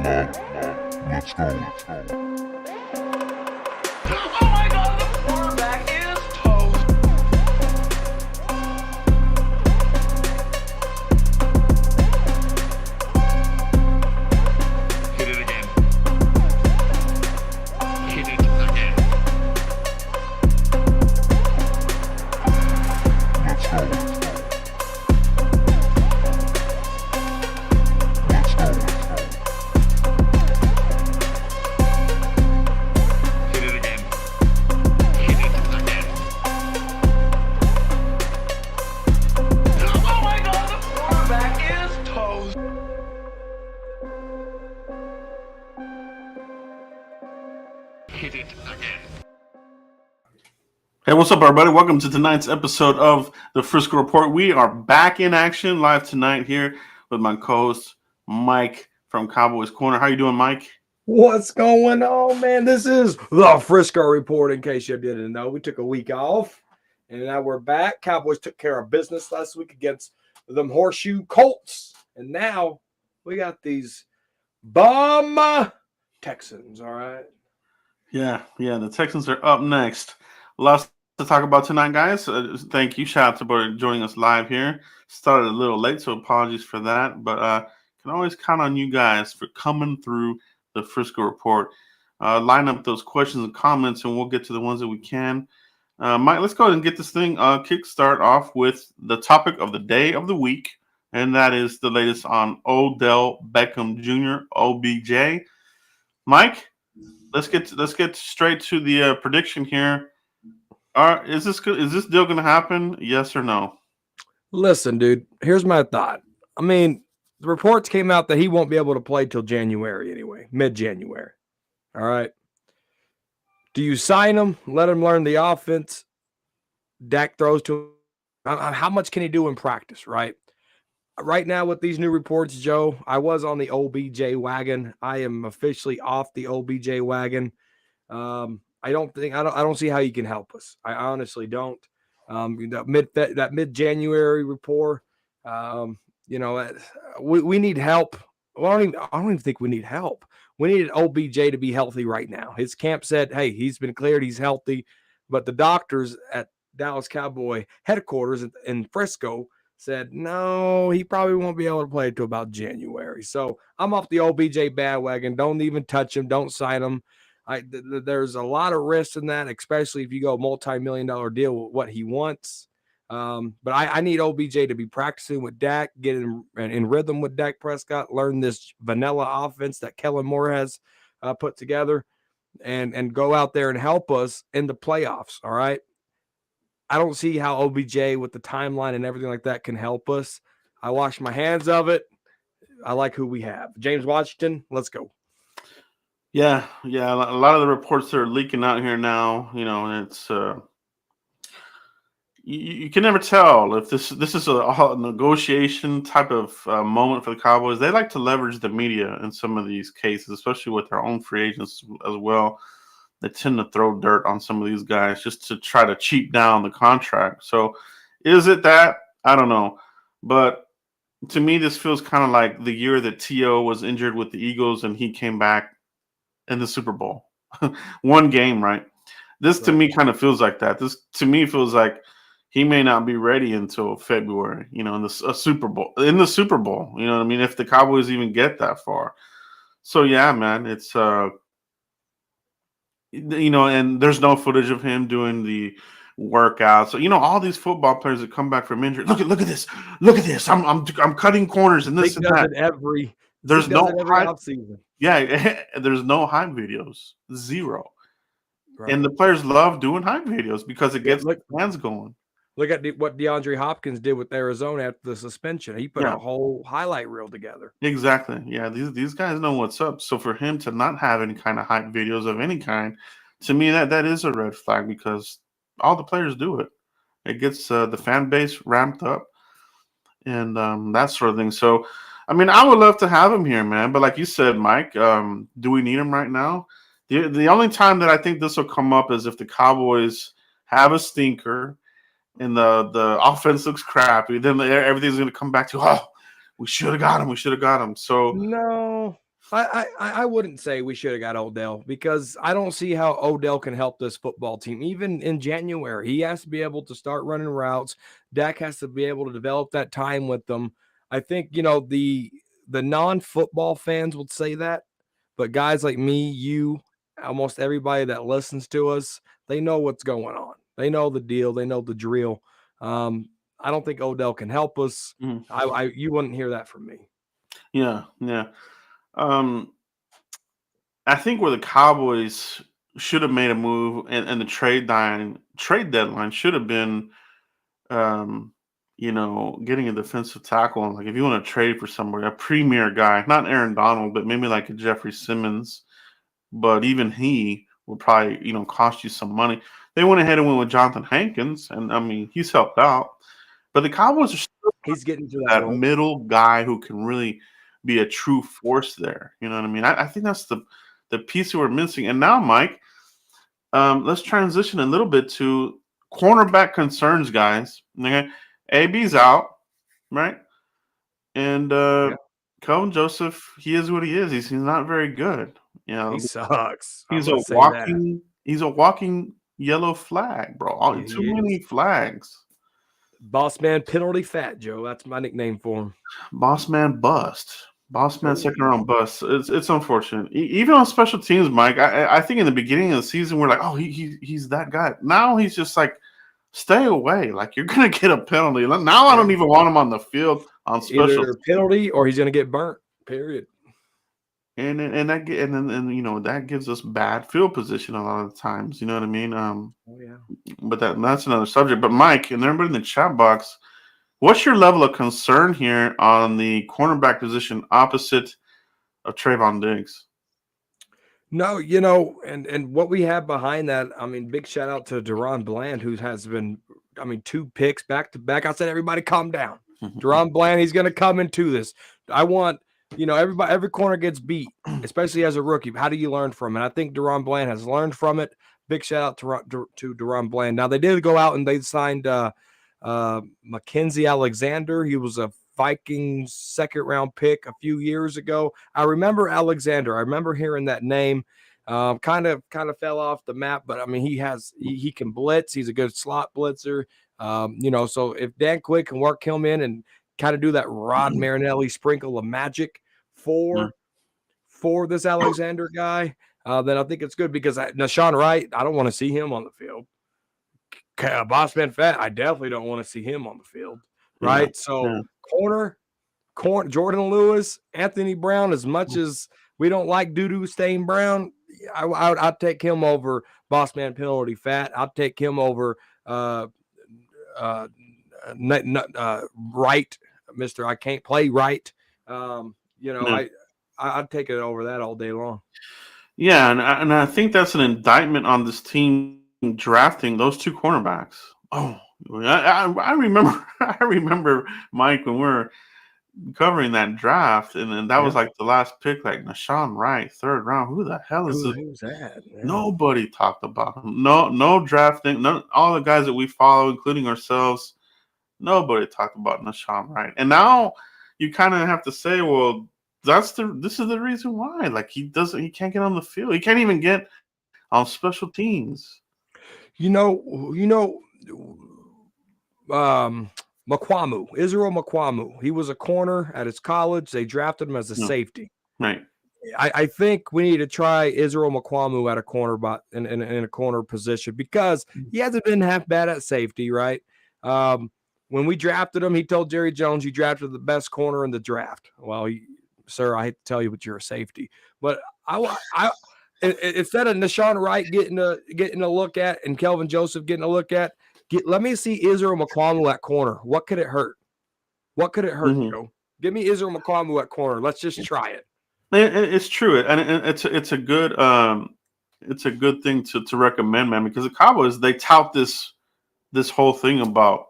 Let's go. Let's go. Oh my God, the cornerback is toast. Hit it again. Hit it again. Let's go. Let's go. Hit it again. Hit it again. Oh my God, the cornerback is toast. Hit it again. Hey, what's up, everybody? Welcome to tonight's episode of the Frisco Report. We are back in action live tonight here with my co-host Mike from Cowboys Corner. How you doing, Mike? What's going on, man? This is the Frisco Report, in case you didn't know. We took a week off, and now we're back. Cowboys took care of business last week against them Horseshoe Colts, and now we got these bum Texans, all right? Yeah, the Texans are up next. Lots to talk about tonight, guys. Thank you. Shout out to everybody joining us live here. Started a little late, so apologies for that. But can always count on you guys for coming through the Frisco Report. Line up those questions and comments, and we'll get to the ones that we can. Mike, let's go ahead and get this thing kickstart off with the topic of the day of the week, and that is the latest on Odell Beckham Jr., OBJ. Mike, let's get straight to the prediction here. Is this deal going to happen? Yes or no? Listen, dude, here's my thought. I mean, the reports came out that he won't be able to play till January anyway, mid-January. All right. Do you sign him, let him learn the offense? Dak throws to him. How much can he do in practice, right? Right now with these new reports, Joe, I was on the OBJ wagon. I am officially off the OBJ wagon. I don't see how you can help us. I honestly don't. That mid-January report, we need help. Well, I don't even think we need help. We needed OBJ to be healthy right now. His camp said, hey, he's been cleared, he's healthy. But the doctors at Dallas Cowboy headquarters in Frisco said, no, he probably won't be able to play until about January. So I'm off the OBJ bandwagon. Don't even touch him. Don't sign him. There's a lot of risk in that, especially if you go multi-million-dollar deal with what he wants. But I need OBJ to be practicing with Dak, get in rhythm with Dak Prescott, learn this vanilla offense that Kellen Moore has put together, and go out there and help us in the playoffs, all right? I don't see how OBJ with the timeline and everything like that can help us. I wash my hands of it. I like who we have. James Washington, let's go. Yeah. A lot of the reports that are leaking out here now, and it's you can never tell if this is a negotiation type of moment for the Cowboys. They like to leverage the media in some of these cases, especially with their own free agents as well. They tend to throw dirt on some of these guys just to try to cheap down the contract. So is it that? I don't know. But to me, this feels kind of like the year that T.O. was injured with the Eagles and he came back in the Super Bowl. One game, right? This to me kind of feels like that. This to me feels like he may not be ready until February, in the Super Bowl. In the Super Bowl, you know what I mean? If the Cowboys even get that far. So yeah, man, it's and there's no footage of him doing the workouts. So all these football players that come back from injury. Look at this. I'm cutting corners and this and that. There's no offseason. Yeah, there's no hype videos. Zero. Right. And the players love doing hype videos because it gets the fans going. Look at what DeAndre Hopkins did with Arizona after the suspension. He put a whole highlight reel together. Exactly. Yeah, these guys know what's up. So for him to not have any kind of hype videos of any kind, to me that is a red flag because all the players do it. It gets the fan base ramped up and that sort of thing. So, I mean, I would love to have him here, man. But like you said, Mike, do we need him right now? The only time that I think this will come up is if the Cowboys have a stinker and the offense looks crappy. Then everything's going to come back to, we should have got him. So no, I wouldn't say we should have got Odell because I don't see how Odell can help this football team. Even in January, he has to be able to start running routes. Dak has to be able to develop that time with them. I think the non-football fans would say that, but guys like me, you, almost everybody that listens to us, they know what's going on. They know the deal. They know the drill. I don't think Odell can help us. Mhm. You wouldn't hear that from me. Yeah, yeah. Um, I think where the Cowboys should have made a move, and the trade deadline should have been, um, getting a defensive tackle. And like if you want to trade for somebody, a premier guy, not Aaron Donald, but maybe like a Jeffrey Simmons. But even he would probably, cost you some money. They went ahead and went with Jonathan Hankins, and I mean he's helped out. But the Cowboys are still He's getting to that that role. middle guy who can really be a true force there. You know what I mean? I think that's the piece that we're missing. And now, Mike, let's transition a little bit to cornerback concerns, guys. Okay, AB's out, right? And Yeah. Kelvin Joseph, he is what he is. He's not very good. He sucks. I'm He's a gonna say that. walking yellow flag, bro. Yeah, Too he is. many flags. Boss man penalty fat, Joe. That's my nickname for him. Boss man bust. Boss man Oh, second round bust. It's unfortunate. Even on special teams, Mike. I think in the beginning of the season we're like, oh, he's that guy. Now he's just like, stay away. Like you're gonna get a penalty. Now I don't even want him on the field on special. either penalty or he's gonna get burnt. Period. And that gives us bad field position a lot of times. You know what I mean? Oh yeah. But that's another subject. But Mike and everybody in the chat box, what's your level of concern here on the cornerback position opposite of Trayvon Diggs? No, and what we have behind that, I mean, big shout out to Deron Bland, who has been, I mean, 2 picks back to back. I said, everybody calm down. Deron Bland, he's going to come into this. I want, every corner gets beat, especially as a rookie. How do you learn from it? I think Deron Bland has learned from it. Big shout out to Deron Bland. Now, they did go out and they signed Mackenzie Alexander. He was a Vikings second round pick a few years ago. I remember Alexander. I remember hearing that name. Kind of fell off the map, but I mean, he can blitz. He's a good slot blitzer. So if Dan Quick can work him in and kind of do that Rod Marinelli sprinkle of magic for this Alexander guy, then I think it's good because Nashawn Wright, I don't want to see him on the field. Boss Man Fat, I definitely don't want to see him on the field. Right. Yeah. So corner, Jordan Lewis, Anthony Brown, as much as we don't like doo-doo stain Brown, I'd take him over Boss Man Penalty Fat. I'd take him over Wright, Mr. I can't play right. I'd take it over that all day long. Yeah, and I think that's an indictment on this team drafting those 2 cornerbacks. Oh, I remember I remember Mike when we were covering that draft, and then that was like the last pick, like Nashawn Wright, 3rd round. Who the hell is this? Who's that? Man? Nobody talked about him. No drafting. All the guys that we follow, including ourselves, nobody talked about Nashawn Wright. And now you kind of have to say, well, this is the reason why. Like he can't get on the field. He can't even get on special teams. Israel Makwamu. He was a corner at his college. They drafted him as a safety. Right. I think we need to try Israel Makwamu at a corner, in a corner position because he hasn't been half bad at safety, right? When we drafted him, he told Jerry Jones, "You drafted the best corner in the draft." Well, sir, I hate to tell you, but you're a safety. But I instead of Nashawn Wright getting a look at and Kelvin Joseph getting a look at, let me see Israel Makwamu at corner. What could it hurt? Joe? Give me Israel Makwamu at corner. Let's just try it. It's true, and it's a good thing to recommend, man, because the Cowboys, they tout this whole thing about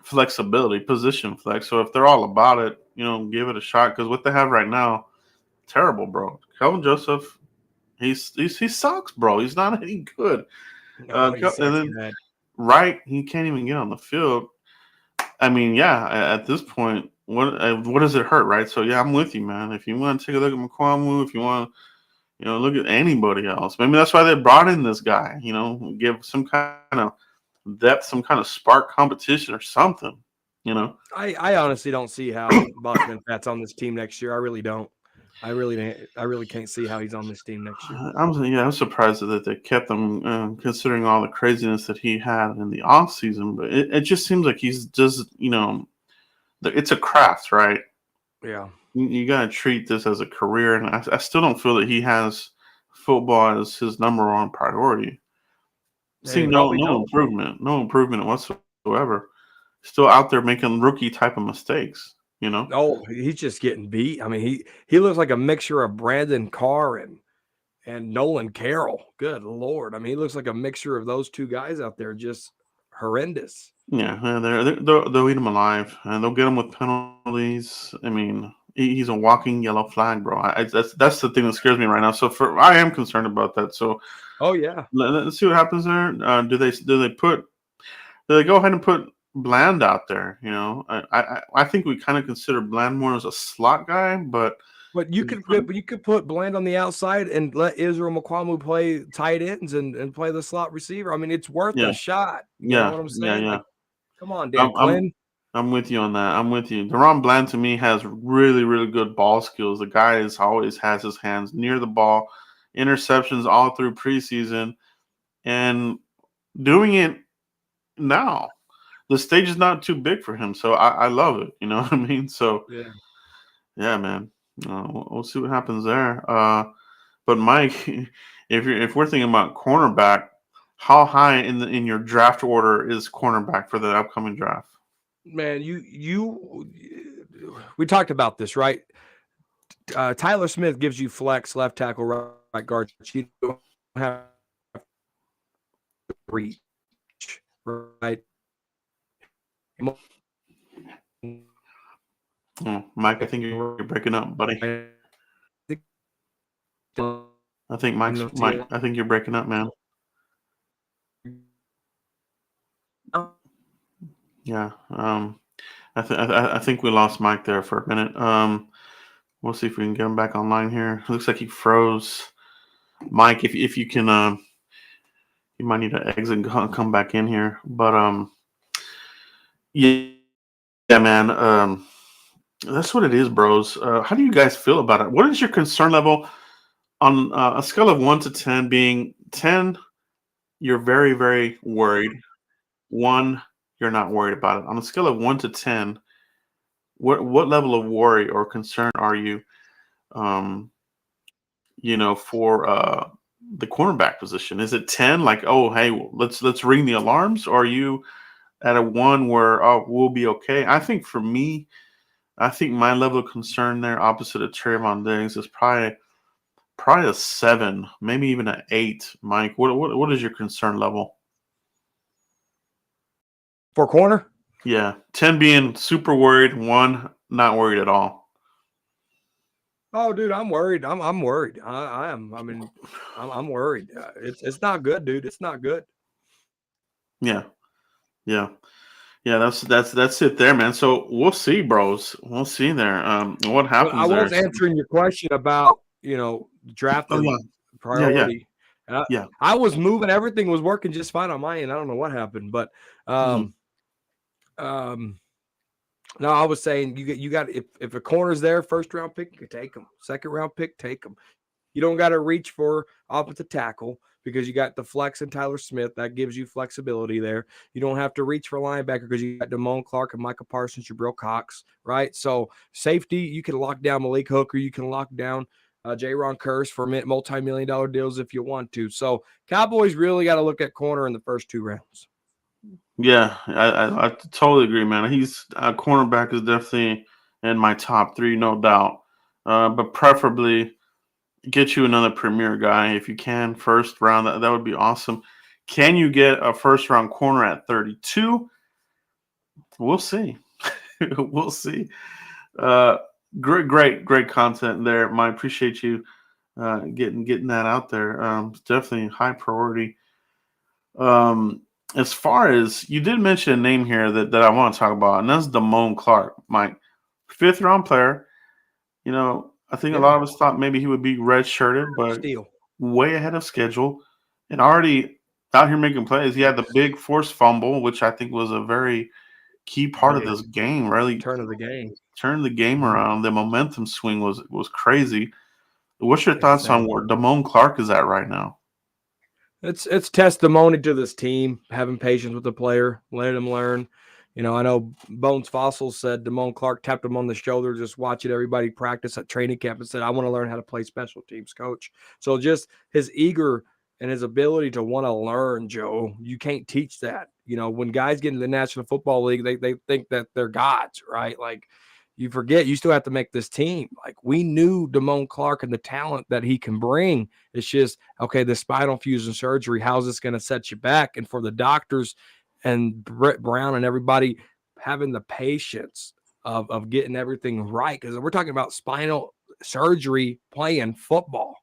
flexibility, position flex. So if they're all about it, give it a shot, because what they have right now, terrible, bro. Kelvin Joseph, he sucks, bro. He's not any good. No, And then Wright, he can't even get on the field. I mean, yeah, at this point, what does it hurt, right? So yeah, I'm with you, man. If you want to take a look at McQuamu, if you want to, look at anybody else, maybe that's why they brought in this guy. Give some kind of depth, some kind of spark competition or something. I honestly don't see how Bachman Pat's on this team next year. I really don't. I really can't see how he's on this team next year. I'm surprised that they kept him, considering all the craziness that he had in the off season. But it just seems like he's just, it's a craft, right? Yeah. You got to treat this as a career, and I still don't feel that he has football as his number one priority. See, no improvement whatsoever. Still out there making rookie type of mistakes. Oh, he's just getting beat. I mean, he looks like a mixture of Brandon Carr and Nolan Carroll. Good Lord. I mean, he looks like a mixture of those two guys out there, just horrendous. Yeah, they'll eat him alive, and they'll get him with penalties. I mean, he's a walking yellow flag, bro. That's the thing that scares me right now. So I am concerned about that. So, oh yeah, let's see what happens there. Do they go ahead and put Bland out there? I think we kind of consider Bland more as a slot guy, but you could put Bland on the outside and let Israel McQuamu play tight ends and play the slot receiver. I mean, it's worth a shot. You know what I'm saying? Yeah. Like, come on, Dan Quinn. I'm with you on that. I'm with you. Deron Bland to me has really, really good ball skills. The guy always has his hands near the ball, interceptions all through preseason, and doing it now. The stage is not too big for him, so I love it. You know what I mean? So yeah, man. We'll see what happens there. But Mike, if we're thinking about cornerback, how high in your draft order is cornerback for the upcoming draft? Man, we talked about this, right? Tyler Smith gives you flex, left tackle, right guard. You don't have reach, right? Oh, Mike, I think you're breaking up, buddy. I think Mike. I think you're breaking up, man. Yeah. I think we lost Mike there for a minute. We'll see if we can get him back online here. It looks like he froze. Mike, if you can, you might need to exit and come back in here. But yeah, man. That's what it is, bros. How do you guys feel about it? What is your concern level on a scale of 1 to 10? Being 10, you're very, very worried. 1, you're not worried about it. On a scale of 1 to 10, what level of worry or concern are you, for the cornerback position? Is it 10, like, oh, hey, let's ring the alarms? Or are you at a 1 where, oh, we'll be okay? I think for me, I think my level of concern there, opposite of Trayvon Diggs, is probably a 7, maybe even an 8. Mike, what is your concern level for corner? Yeah, 10 being super worried, 1 not worried at all. Oh, dude, I'm worried. I'm worried. I am. I mean, I'm worried. It's not good, dude. It's not good. Yeah. That's it there, man. So we'll see, bros. We'll see there. What happens? I was answering your question about drafting priority. Yeah. I was moving. Everything was working just fine on my end. I don't know what happened, but no, I was saying you got if a corner's there, first round pick, you can take them. Second round pick, take them. You don't got to reach for offensive tackle because you got the flex and Tyler Smith. That gives you flexibility there. You don't have to reach for linebacker because you got Damone Clark and Micah Parsons, Jabril Cox, right? So safety, you can lock down Malik Hooker. You can lock down J-Ron Curse for multi-million-dollar deals if you want to. So Cowboys really got to look at corner in the first 2 rounds. Yeah, I totally agree, man. He's cornerback is definitely in my top 3, no doubt. But preferably get you another premier guy if you can, first round. That would be awesome. Can you get a first round corner at 32? We'll see. We'll see. Great content there. I appreciate you getting that out there. It's definitely high priority. As far as you did mention a name here that I want to talk about, and that's Damone Clark, Mike. 5th-round player. I think a Yeah. lot of us thought maybe he would be redshirted, but Steal. way ahead of schedule and already out here making plays. He had the big forced fumble, which I think was a very key part of Big this game. Really turn of the game. turned the game Mhm. around. The momentum swing was crazy. What's your thoughts on Insane. where Damone Clark is at right now? It's testimony to this team, having patience with the player, letting him learn. I know Bones Fossils said Damone Clark tapped him on the shoulder, just watching everybody practice at training camp and said, I want to learn how to play special teams, coach. So just his eager and his ability to want to learn, Joe, you can't teach that. When guys get into the National Football League, they think that they're gods, right? Like, you forget you still have to make this team. Like, we knew Damone Clark and the talent that he can bring. It's just, okay, the spinal fusion surgery, how's this going to set you back? And for the doctors and Brett Brown and everybody having the patience of getting everything right, because we're talking about spinal surgery playing football.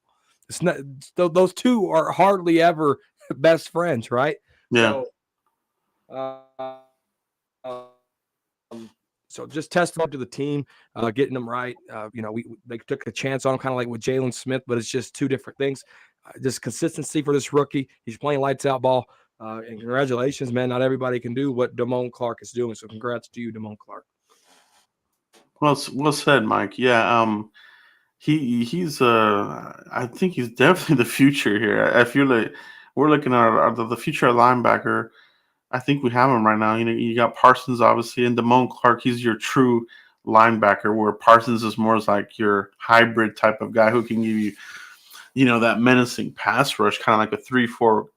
It's not, those two are hardly ever best friends, right? Yeah. So, so just testimony to the team, getting them right. They took a chance on him, kind of like with Jalen Smith, but it's just two different things. Just consistency for this rookie. He's playing lights out ball. And congratulations, man. Not everybody can do what Damone Clark is doing. So congrats to you, Damone Clark. Well said, Mike. Yeah. He's I think he's definitely the future here. If you're like we're looking at the future linebacker, I think we have him right now. You got Parsons obviously, and Damone Clark. He's your true linebacker, where Parsons is more as like your hybrid type of guy who can give you, that menacing pass rush, kind of like a 3-4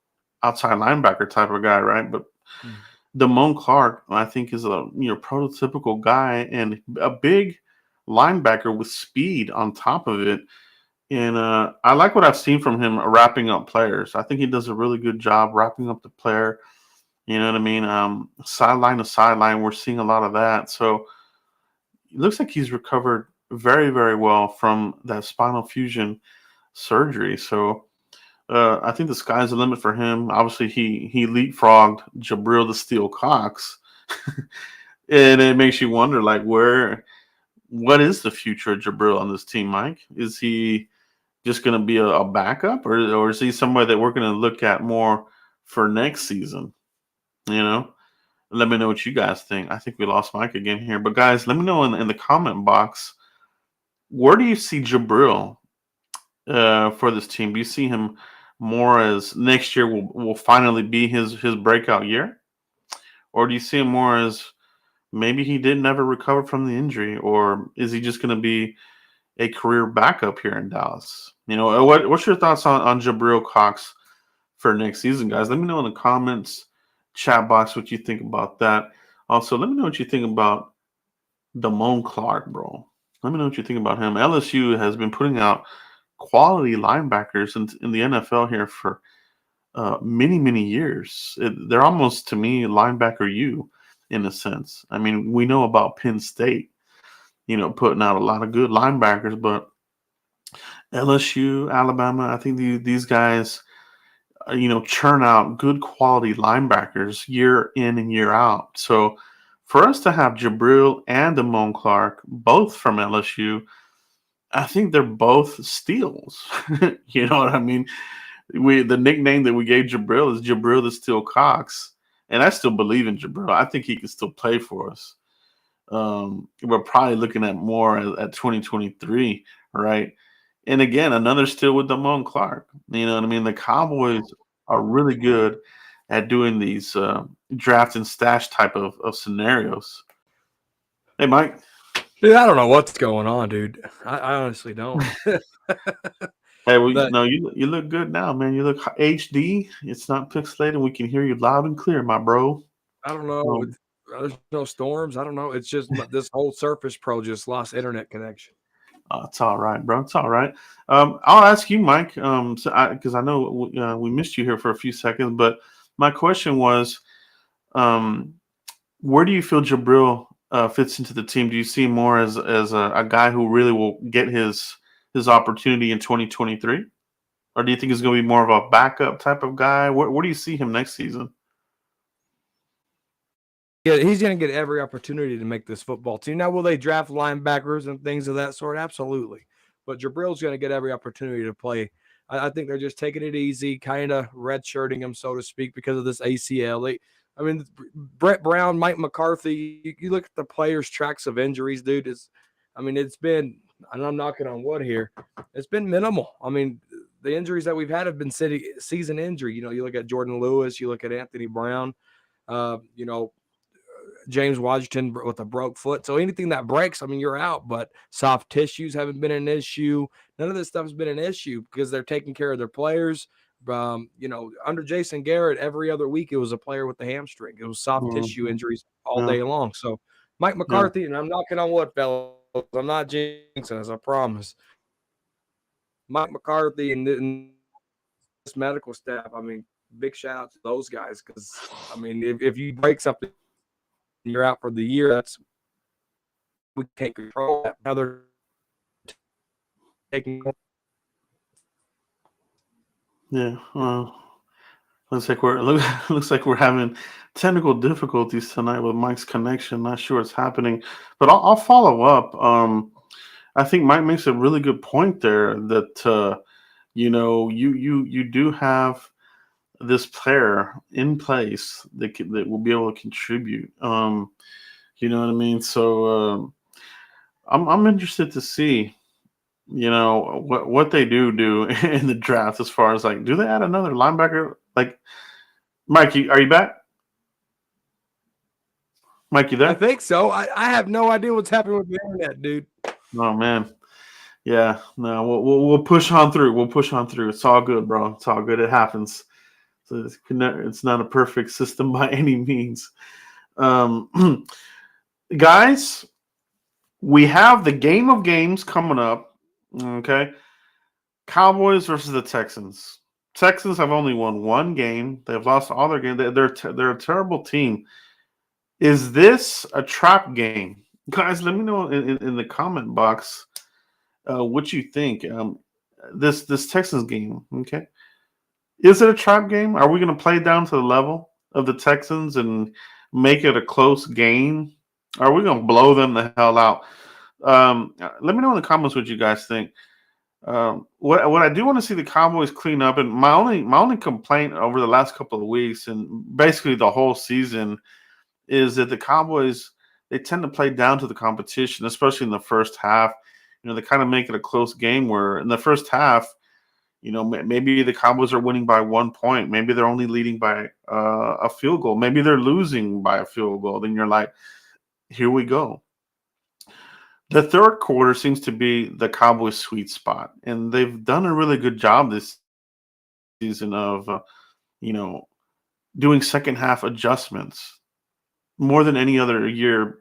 outside linebacker type of guy, right? But Damone Clark, I think, is a prototypical guy and a big linebacker with speed on top of it. And I like what I've seen from him wrapping up players. I think he does a really good job wrapping up the player. You know what I mean? Sideline to sideline, we're seeing a lot of that. So it looks like he's recovered very, very well from that spinal fusion surgery. So I think the sky's the limit for him. Obviously, he leapfrogged Jabril the Steel Cox, and it makes you wonder, like, what is the future of Jabril on this team, Mike? Is he just going to be a backup, or is he somebody that we're going to look at more for next season? Let me know what you guys think. I think we lost Mike again here, but guys, let me know in the comment box, where do you see Jabril for this team? Do you see him more as next year will finally be his breakout year, or do you see him more as maybe he didn't ever recover from the injury, or is he just going to be a career backup here in Dallas? What's your thoughts on Jabril Cox for next season, guys? Let me know in the comments, chat box, what you think about that. Also, let me know what you think about Damone Clark, bro. Let me know what you think about him. LSU has been putting out quality linebackers in the NFL here for many, many years. They're almost, to me, linebacker U in a sense. I mean, we know about Penn State, putting out a lot of good linebackers, but LSU, Alabama, I think these guys, churn out good quality linebackers year in and year out. So for us to have Jabril and Damone Clark, both from LSU, I think they're both steals. You know what I mean? The nickname that we gave Jabril is Jabril the Steel Cox, and I still believe in Jabril. I think he can still play for us. We're probably looking at more at 2023, right? And again, another steal with Damone Clark. You know what I mean? The Cowboys are really good at doing these draft and stash type of scenarios. Hey, Mike. Dude, I don't know what's going on, dude. I honestly don't. Hey, But you look good now, man. You look HD. It's not pixelated. We can hear you loud and clear, my bro. I don't know. There's no storms. I don't know. It's just this whole Surface Pro just lost internet connection. It's all right, bro. It's all right. I'll ask you, Mike, because I know we missed you here for a few seconds, but my question was, where do you feel Jabril fits into the team? Do you see him more as a guy who really will get his opportunity in 2023? Or do you think he's going to be more of a backup type of guy? Where do you see him next season? Yeah, he's going to get every opportunity to make this football team. Now, will they draft linebackers and things of that sort? Absolutely. But Jabril's going to get every opportunity to play. I think they're just taking it easy, kind of redshirting him, so to speak, because of this ACL. I mean, Brett Brown, Mike McCarthy, you look at the players' tracks of injuries, dude. It's been, and I'm knocking on wood here, it's been minimal. I mean, the injuries that we've had have been season injury. You look at Jordan Lewis, you look at Anthony Brown, James Washington with a broke foot. So anything that breaks, you're out. But soft tissues haven't been an issue. None of this stuff has been an issue because they're taking care of their players. Under Jason Garrett, every other week it was a player with the hamstring. It was soft tissue injuries all day long. So Mike McCarthy, and I'm knocking on wood, fellas. I'm not jinxing us, I promise. Mike McCarthy and this medical staff, big shout out to those guys because, if you break something, you're out for the year. We can't control that. Now they're taking. Yeah. Looks like we're having technical difficulties tonight with Mike's connection. Not sure what's happening, but I'll follow up. I think Mike makes a really good point there that you do have this player in place that will be able to contribute. You know what I mean? So I'm interested to see what they do in the draft as far as do they add another linebacker? Like, Mike, are you back? Mike, you there? I think so. I have no idea what's happening with the internet, dude. Oh man, yeah. No, we'll push on through. We'll push on through. It's all good, bro. It's all good. It happens. So it's not a perfect system by any means. Guys, we have the game of games coming up. Okay, Cowboys versus the Texans. Texans have only won one game. They've lost all their games. They're a terrible team. Is this a trap game? Guys, let me know in the comment box what you think. This Texans game, okay? Is it a trap game? Are we going to play down to the level of the Texans and make it a close game? Are we going to blow them the hell out? Let me know in the comments what you guys think. What I do want to see the Cowboys clean up, and my only complaint over the last couple of weeks and basically the whole season is that the Cowboys, they tend to play down to the competition, especially in the first half. They kind of make it a close game where in the first half, maybe the Cowboys are winning by 1 point. Maybe they're only leading by a field goal. Maybe they're losing by a field goal. Then you're like, here we go. The third quarter seems to be the Cowboys' sweet spot, and they've done a really good job this season of, doing second half adjustments more than any other year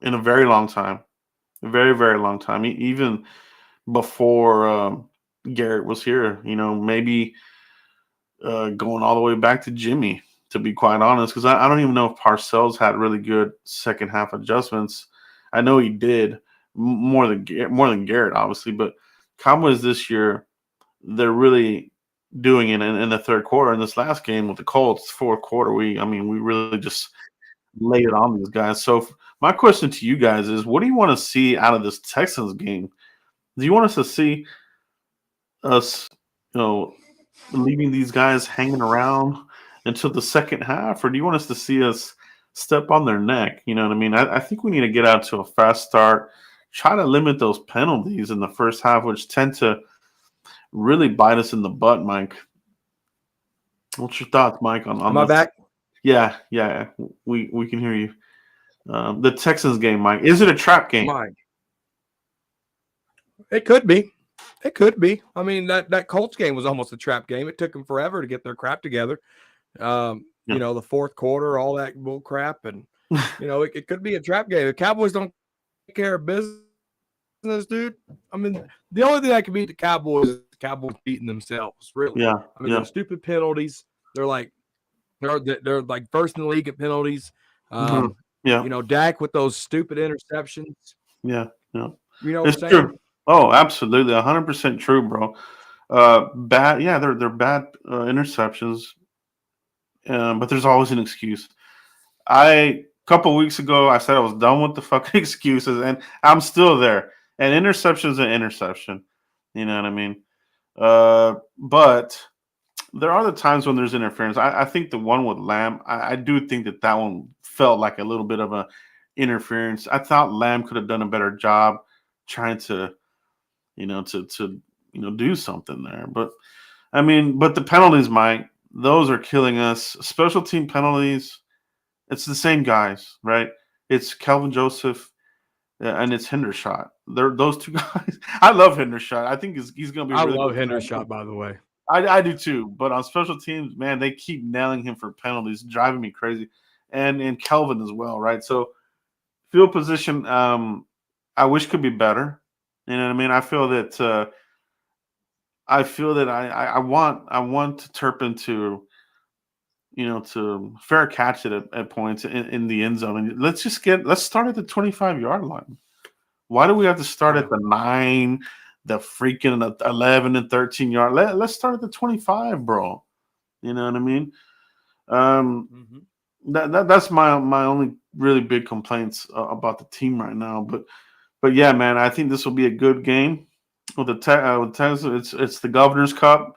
in a very long time, a very, very long time. Even before Garrett was here, maybe going all the way back to Jimmy, to be quite honest, because I don't even know if Parcells had really good second half adjustments. I know he did. More than Garrett, obviously, but Cowboys this year, they're really doing it in the third quarter. In this last game with the Colts, fourth quarter, we really just laid it on these guys. So my question to you guys is, what do you want to see out of this Texans game? Do you want us to see us, leaving these guys hanging around until the second half, or do you want us to see us step on their neck? You know what I mean? I think we need to get out to a fast start. Try to limit those penalties in the first half, which tend to really bite us in the butt, Mike. What's your thoughts, Mike, on Am I this? back? Yeah. We can hear you. The Texans game, Mike. Is it a trap game? Mike. It could be. It could be. That Colts game was almost a trap game. It took them forever to get their crap together. The fourth quarter, all that bull crap, and it could be a trap game. The Cowboys don't take care of business, dude. The only thing that can beat the Cowboys is the Cowboys beating themselves. Really. Yeah. The stupid penalties. They're like first in the league at penalties. Dak with those stupid interceptions. Yeah. It's true. Oh, absolutely, 100% true, bro. Bad. Yeah, they're bad interceptions, but there's always an excuse. I couple weeks ago, I said I was done with the fucking excuses, and I'm still there. An interception's an interception. You know what I mean? But there are the times when there's interference. I think the one with Lamb, I do think that one felt like a little bit of a interference. I thought Lamb could have done a better job trying to, do something there. But I mean, but the penalties, Mike, those are killing us. Special team penalties, it's the same guys, right? It's Kelvin Joseph and it's Hendershot. They're those two guys. I love Hendershot. I think he's going to be. I really love good. Hendershot, by the way. I do too. But on special teams, man, they keep nailing him for penalties, driving me crazy, and Kelvin as well, right? So field position, I wish could be better. You know what I mean? I feel that. I want Turpin to, to fair catch it at points in the end zone. And let's start at the 25-yard line. Why do we have to start at the 9, the freaking 11 and 13-yard? Let's start at the 25, bro. You know what I mean? That's my only really big complaints about the team right now. But yeah, man, I think this will be a good game. With Texas, it's the Governor's Cup.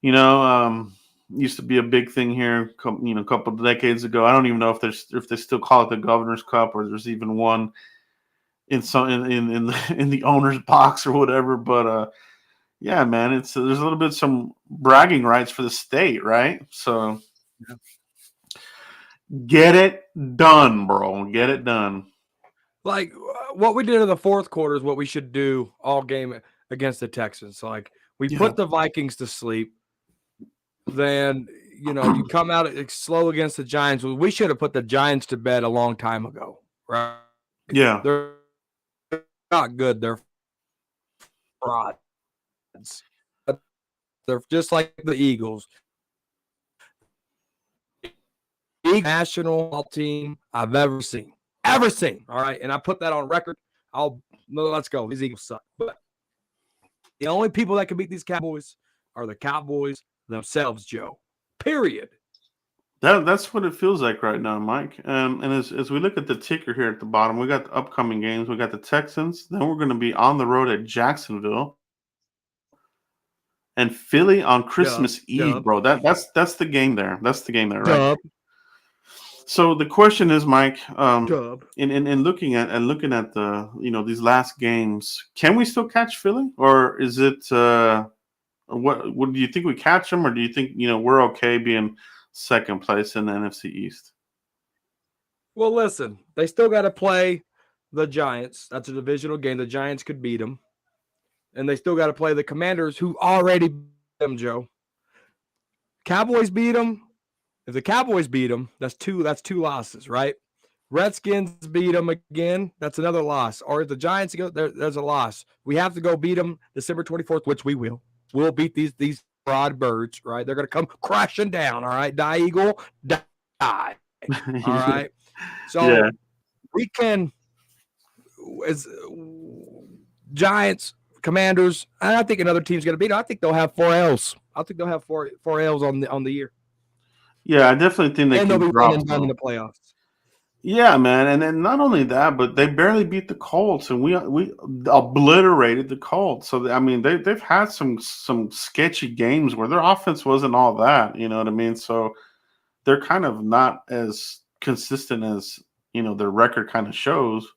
Used to be a big thing here, a couple of decades ago. I don't even know if they still call it the Governor's Cup or there's even one in the owner's box or whatever. But yeah, man, there's a little bit some bragging rights for the state, right? So get it done, bro. Get it done. Like what we did in the fourth quarter is what we should do all game against the Texans. Like we put the Vikings to sleep. Then, you come out slow against the Giants. We should have put the Giants to bed a long time ago, right? Yeah. They're not good. They're frauds. They're just like the Eagles. National team I've ever seen. All right. And I put that on record. Let's go. These Eagles suck. But the only people that can beat these Cowboys are the Cowboys themselves, Joe. Period. That's what it feels like right now, Mike. And as we look at the ticker here at the bottom, we got the upcoming games. We got the Texans. Then we're going to be on the road at Jacksonville. And Philly on Christmas Eve, bro. That's the game there. That's the game there, right? So the question is, Mike, in looking at the these last games, can we still catch Philly, or is it what do you think, we catch them, or do you think we're okay being second place in the NFC East? Well, listen, they still got to play the Giants. That's a divisional game. The Giants could beat them, and they still got to play the Commanders, who already beat them. Joe, Cowboys beat them. If the Cowboys beat them, that's two losses, right? Redskins beat them again, that's another loss. Or if the Giants go, there's a loss. We have to go beat them December 24th, which we will. We'll beat these fraud birds, right? They're going to come crashing down, all right? Die, Eagle, die. All right? So we can, as Giants, Commanders, I think another team's going to beat them. I think they'll have 4 L's. I think they'll have four L's on the year. Yeah, I definitely think they can drop them in the playoffs. Yeah, man, and then not only that, but they barely beat the Colts, and we obliterated the Colts. So I mean, they've had some sketchy games where their offense wasn't all that. You know what I mean? So they're kind of not as consistent as their record kind of shows.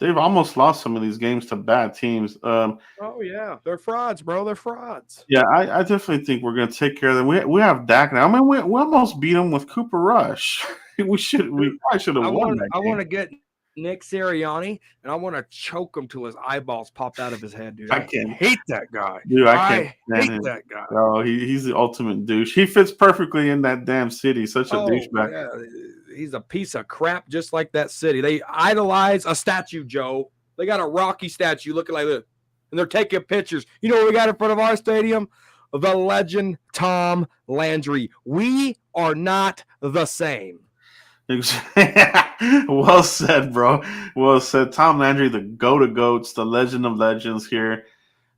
They've almost lost some of these games to bad teams. Oh yeah, they're frauds, bro. They're frauds. Yeah, I definitely think we're going to take care of them. We have Dak now. I mean, we almost beat them with Cooper Rush. We probably should have won that game. I want to get Nick Sirianni, and I want to choke him till his eyeballs popped out of his head, dude. I hate that guy. Dude, I hate that guy. Oh, he's the ultimate douche. He fits perfectly in that damn city. Such a douchebag. Yeah. He's a piece of crap, just like that city. They idolize a statue, Joe. They got a Rocky statue looking like this, and they're taking pictures. You know what we got in front of our stadium? The legend Tom Landry. We are not the same. Well said, bro. Well said. Tom Landry, the GOAT of GOATs, the legend of legends here,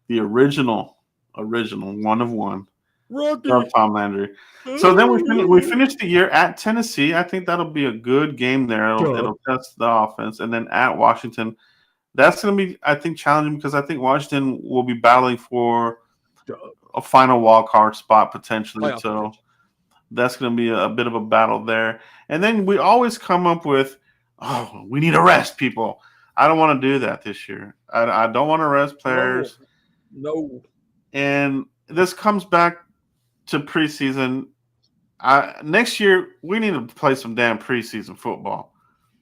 the original one of one. Love Tom Landry. So then we finished the year at Tennessee. I think that'll be a good game there. It'll test the offense, and then at Washington, that's going to be, I think, challenging because I think Washington will be battling for a final wild card spot potentially. Playoff So potential. that's going to be a bit of a battle there. And then we always come up with, oh, we need to rest people. I don't want to do that this year. I don't want to rest players. No. And this comes back to preseason. Next year, we need to play some damn preseason football.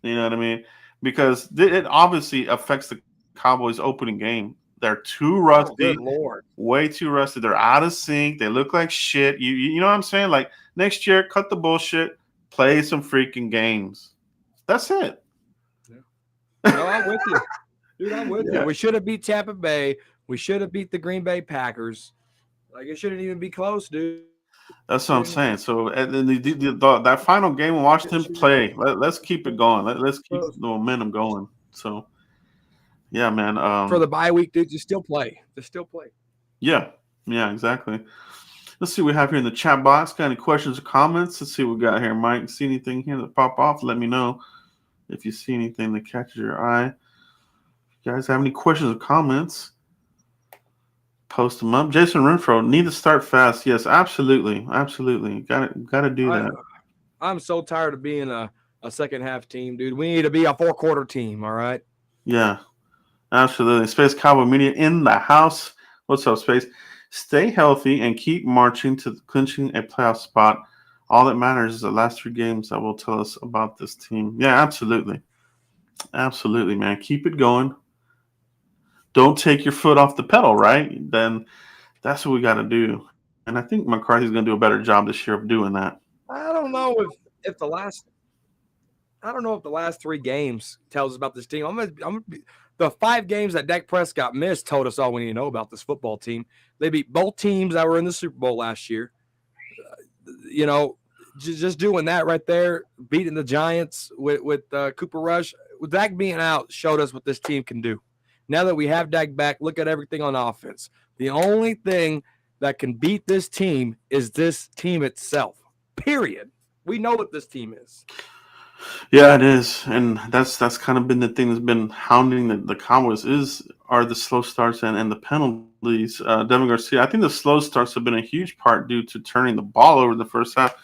You know what I mean? Because it obviously affects the Cowboys' opening game. They're too rusty. Good Lord. Way too rusty. They're out of sync. They look like shit. You know what I'm saying? Like next year, cut the bullshit. Play some freaking games. That's it. No, I'm with you. Dude, I'm with you. We should have beat Tampa Bay. We should have beat the Green Bay Packers. Like, it shouldn't even be close, dude. That's what I'm saying. So that final game in Washington, play. Let's keep it going. Let's keep the momentum going. So, yeah, man. For the bye week, dude, just still play. Yeah, exactly. Let's see what we have here in the chat box. Got any questions or comments? Let's see what we got here, Mike. See anything here that pop off? Let me know if you see anything that catches your eye. If you guys have any questions or comments, post them up. Jason Renfro, need to start fast. Yes, absolutely. Got to do that. I'm so tired of being a second half team, dude. We need to be a 4-quarter team, all right? Yeah, absolutely. Space Cowboy Media in the house. What's up, Space? Stay healthy and keep marching to clinching a playoff spot. All that matters is the last 3 games that will tell us about this team. Yeah, absolutely. Absolutely, man. Keep it going. Don't take your foot off the pedal, right? Then that's what we got to do. And I think McCarthy's going to do a better job this year of doing that. I don't know if the last 3 games tells us about this team. The 5 games that Dak Prescott missed told us all we need to know about this football team. They beat both teams that were in the Super Bowl last year. Just doing that right there, beating the Giants with Cooper Rush, with Dak being out, showed us what this team can do. Now that we have Dak back, look at everything on offense. The only thing that can beat this team is this team itself. Period. We know what this team is. Yeah, it is, and that's kind of been the thing that's been hounding the Cowboys are the slow starts and the penalties. Devin Garcia, I think the slow starts have been a huge part due to turning the ball over in the first half.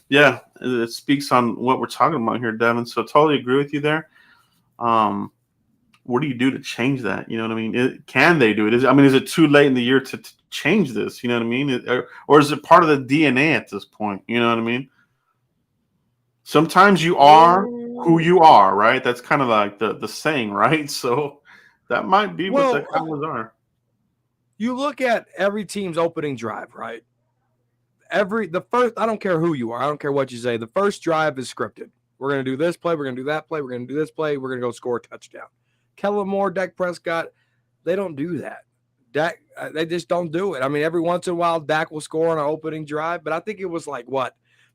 Yeah, it speaks on what we're talking about here, Devin. So totally agree with you there. What do you do to change that? You know what I mean? Can they do it? Is it too late in the year to change this? You know what I mean? Or is it part of the DNA at this point? You know what I mean? Sometimes you are who you are, right? That's kind of like the saying, right? So that might be what the Cowboys are. You look at every team's opening drive, right? The first, I don't care who you are. I don't care what you say. The first drive is scripted. We're going to do this play. We're going to do that play. We're going to do this play. We're going to go score a touchdown. Kellen Moore, Dak Prescott, they don't do that. They just don't do it. I mean, every once in a while, Dak will score on an opening drive, but I think it was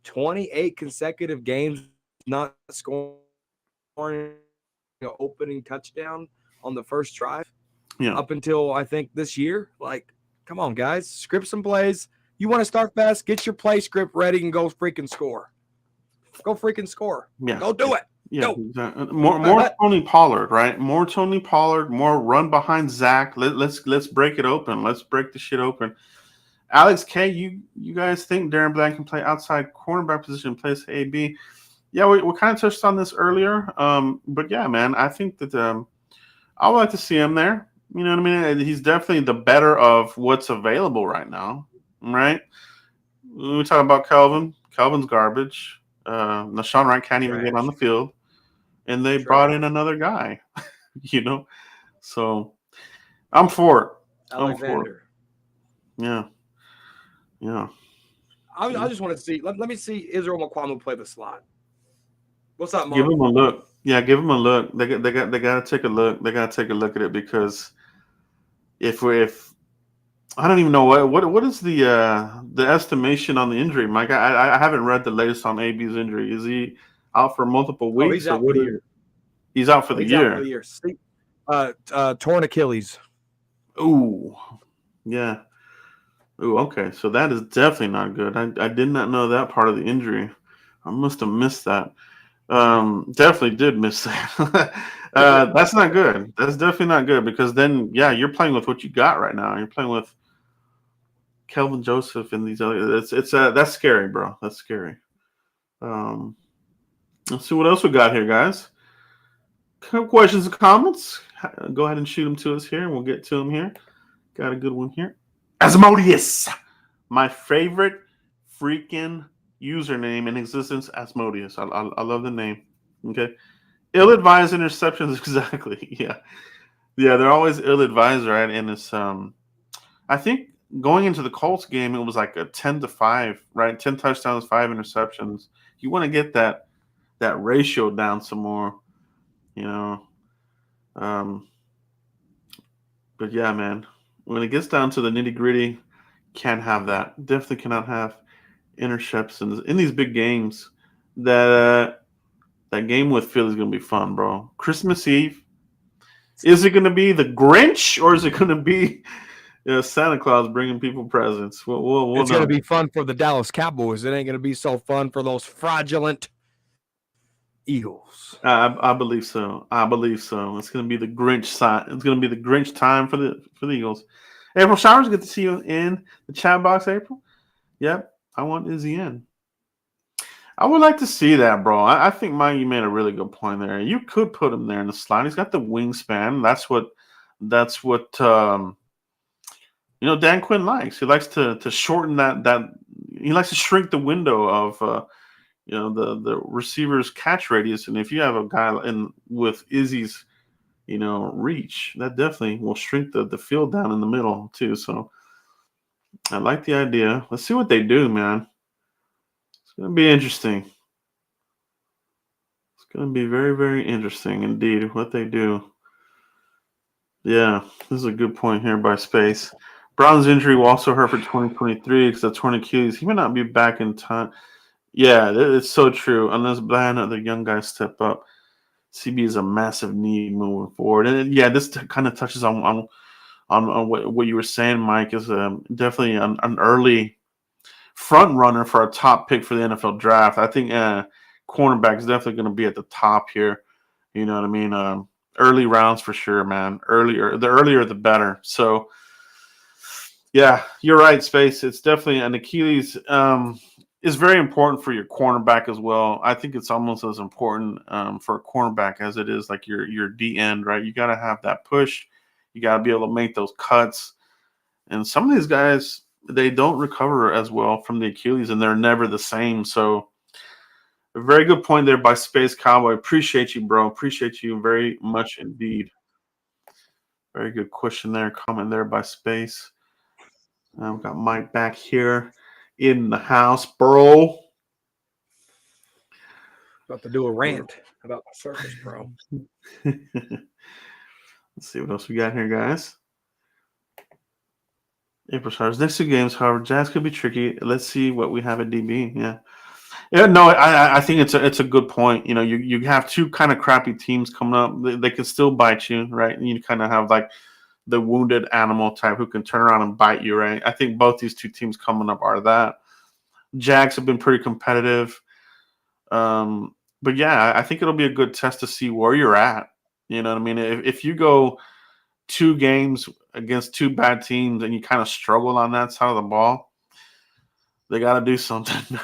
28 consecutive games not scoring an opening touchdown on the first drive. Yeah. Up until I think this year. Come on, guys, script some plays. You want to start fast? Get your play script ready and go freaking score. Go freaking score. Yeah. Go do it. Yeah, exactly. More Tony Pollard, right? More Tony Pollard, more run behind Zach. Let's break it open. Let's break the shit open. Alex K, you guys think Darren Bland can play outside cornerback position in place of AB? Yeah, we kind of touched on this earlier. But yeah, man, I think that I would like to see him there. You know what I mean? He's definitely the better of what's available right now, right? We talk about Kelvin. Kelvin's garbage. Nashawn Wright can't even get on the field. And they brought in another guy, So I'm for it. Alexander. Yeah. I just want to see. Let me see Israel Mukuamu play the slot. What's up, Mom? Give him a look. Yeah, give him a look. They got to take a look. They got to take a look at it because if I don't even know what is the estimation on the injury, Mike. I haven't read the latest on AB's injury. Is he out for multiple weeks? He's out for the year. He's out for the year. Torn Achilles. Ooh, yeah. Ooh, okay. So that is definitely not good. I did not know that part of the injury. I must have missed that. Definitely did miss that. That's not good. That's definitely not good because then, yeah, you're playing with what you got right now. You're playing with Kelvin Joseph and these other. It's that's scary, bro. That's scary. Um, let's see what else we got here, guys. Questions and comments? Go ahead and shoot them to us here, and we'll get to them here. Got a good one here. Asmodeus, my favorite freaking username in existence. Asmodeus. I love the name. Okay. Ill-advised interceptions, exactly. Yeah, yeah, they're always ill-advised, right? And it's I think going into the Colts game, it was like a 10-5, right? 10 touchdowns, 5 interceptions. You want to get that ratio down some more, you know. Um, but yeah, man, when it gets down to the nitty-gritty, can't have that. Definitely cannot have interceptions in these big games. That game with Philly is gonna be fun, bro. Christmas Eve. Is it gonna be the Grinch or is it gonna be Santa Claus bringing people presents? We'll It's going to know. be fun for the Dallas Cowboys. It ain't going to be so fun for those fraudulent Eagles. I believe so. I believe so. It's gonna be the Grinch side. It's gonna be the Grinch time for the Eagles. April Showers, good to see you in the chat box, April. Yep, I want Izzy in. I would like to see that, bro. I think Mike, you made a really good point there. You could put him there in the slot. He's got the wingspan. That's what Dan Quinn likes. He likes to shorten that. He likes to shrink the window of the receiver's catch radius. And if you have a guy in with Izzy's reach, that definitely will shrink the field down in the middle too. So I like the idea. Let's see what they do, man. It's gonna be interesting. It's going to be very, very interesting indeed what they do. Yeah, this is a good point here by Space. Brown's injury will also hurt for 2023 because the torn Achilles. He may not be back in time. Yeah, it's so true. Unless Bland or the young guys step up, CB is a massive need moving forward. And yeah, this kind of touches on what you were saying, Mike. Is definitely an early front runner for a top pick for the NFL draft. I think cornerback is definitely going to be at the top here. You know what I mean? Early rounds for sure, man. The earlier the better. So yeah, you're right, Space. It's definitely an Achilles is very important for your cornerback as well. I think it's almost as important for a cornerback as it is like your D end, right? You got to have that push. You got to be able to make those cuts. And some of these guys, they don't recover as well from the Achilles, and they're never the same. So a very good point there by Space Cowboy. Appreciate you, bro. Appreciate you very much indeed. Very good question there. Comment there by Space. We've got Mike back here in the house, bro. About to do a rant about my Surface Pro. Let's see what else we got here, guys. April Stars. Next 2 games, however, Jazz could be tricky. Let's see what we have at DB. Yeah. Yeah, no, I think it's a good point. You have 2 kind of crappy teams coming up. They can still bite you, right? And you kind of have like the wounded animal type who can turn around and bite you, right? I think both these 2 teams coming up are that. Jags have been pretty competitive. But yeah, I think it'll be a good test to see where you're at. You know what I mean? If you go 2 games against 2 bad teams and you kind of struggle on that side of the ball, they got to do something.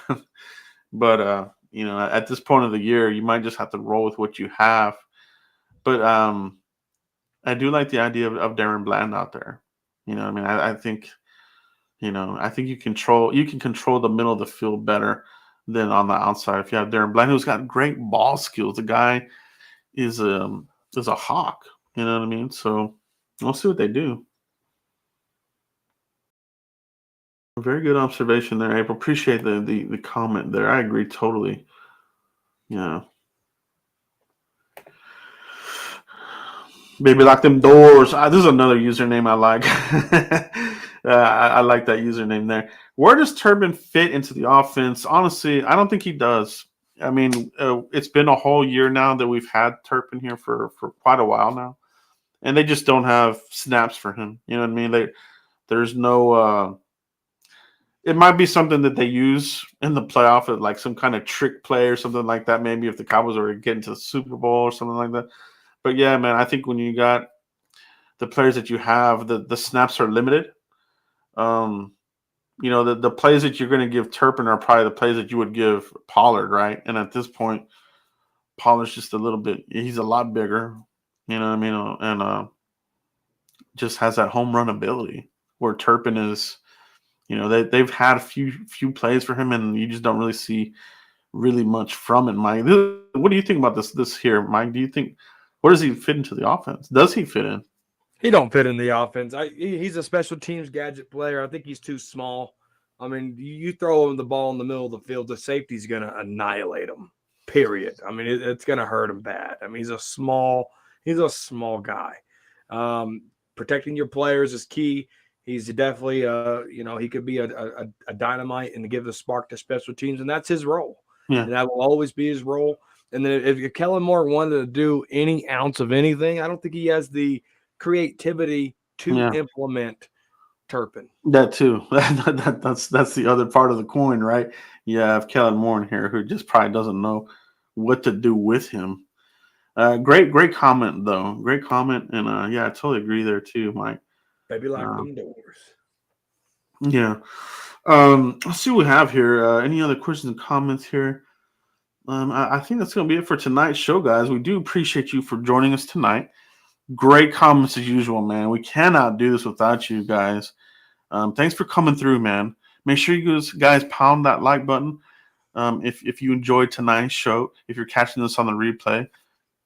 But at this point of the year, you might just have to roll with what you have. But I do like the idea of Darren Bland out there. You know, what I mean, I think, I think you can control the middle of the field better than on the outside. If you have Darren Bland, who's got great ball skills, the guy is a hawk. You know what I mean? So we'll see what they do. Very good observation there, April. Appreciate the comment there. I agree totally. Yeah. Baby, lock them doors. This is another username I like. I like that username there. Where does Turbin fit into the offense? Honestly, I don't think he does. I mean, it's been a whole year now that we've had Turpin here for quite a while now, and they just don't have snaps for him. You know what I mean? There's no it might be something that they use in the playoff, like some kind of trick play or something like that. Maybe if the Cowboys are getting to the Super Bowl or something like that. But yeah, man, I think when you got the players that you have, the snaps are limited. Um, the plays that you're going to give Turpin are probably the plays that you would give Pollard, right? And at this point, Pollard's just a little bit. He's a lot bigger, you know what I mean, and just has that home run ability. Where Turpin is, they've had a few plays for him, and you just don't really see really much from it, Mike. What do you think about this here, Mike? Do you think where does he fit into the offense? Does he fit in? He don't fit in the offense. He's a special teams gadget player. I think he's too small. I mean, you throw him the ball in the middle of the field, the safety's going to annihilate him. Period. I mean, it's going to hurt him bad. I mean, he's a small guy. Protecting your players is key. He's definitely, he could be a dynamite and give the spark to special teams, and that's his role. Yeah. And that will always be his role. And then if Kellen Moore wanted to do any ounce of anything, I don't think he has the creativity to implement Turpin. That too. That's the other part of the coin, right? You have Kellen Moore in here who just probably doesn't know what to do with him. Great comment though. Great comment, and I totally agree there too, Mike. Maybe lock them doors. Yeah. Let's see what we have here. Any other questions and comments here? I think that's going to be it for tonight's show, guys. We do appreciate you for joining us tonight. Great comments as usual, man. We cannot do this without you guys. Thanks for coming through, man. Make sure you guys pound that like button. If you enjoyed tonight's show, if you're catching this on the replay,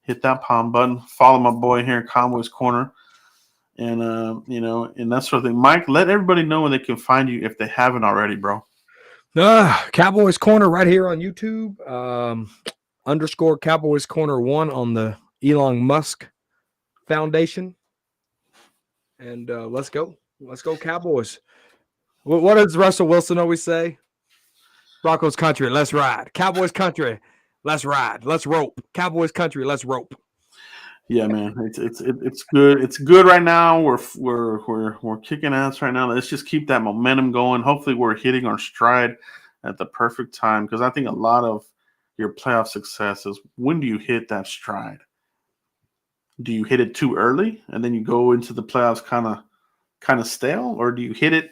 hit that pound button. Follow my boy here in Cowboys Corner. And, and that sort of thing. Mike, let everybody know where they can find you if they haven't already, bro. Cowboys Corner right here on YouTube. _ Cowboys Corner 1 on the Elon Musk Foundation. And let's go. Let's go, Cowboys. What does Russell Wilson always say? Broncos country, let's ride. Cowboys country, let's ride. Let's rope. Cowboys country, let's rope. Yeah, man, it's good. It's good right now. We're kicking ass right now. Let's just keep that momentum going. Hopefully, we're hitting our stride at the perfect time, because I think a lot of your playoff success is when do you hit that stride? Do you hit it too early and then you go into the playoffs kind of stale, or do you hit it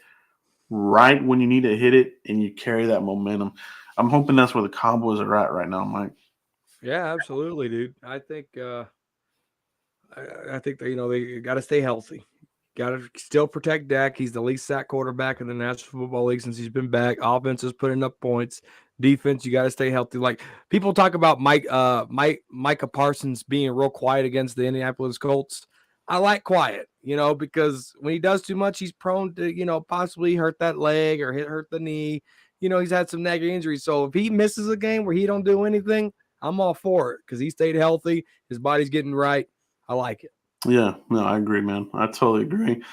right when you need to hit it and you carry that momentum? I'm hoping that's where the Cowboys are at right now, Mike. Yeah, absolutely, dude. I think I think that, they got to stay healthy. Got to still protect Dak. He's the least sacked quarterback in the National Football League since he's been back. Offense is putting up points. Defense, you got to stay healthy. Like, people talk about Micah Parsons being real quiet against the Indianapolis Colts. I like quiet, because when he does too much, he's prone to, possibly hurt that leg or hurt the knee. He's had some nagging injuries. So if he misses a game where he don't do anything, I'm all for it, because he stayed healthy. His body's getting right. I like it. Yeah, no, I agree, man. I totally agree.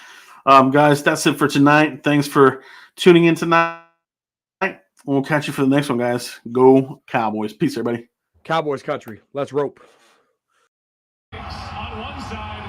Guys, that's it for tonight. Thanks for tuning in tonight. We'll catch you for the next one, guys. Go Cowboys. Peace, everybody. Cowboys country. Let's rope. On one side.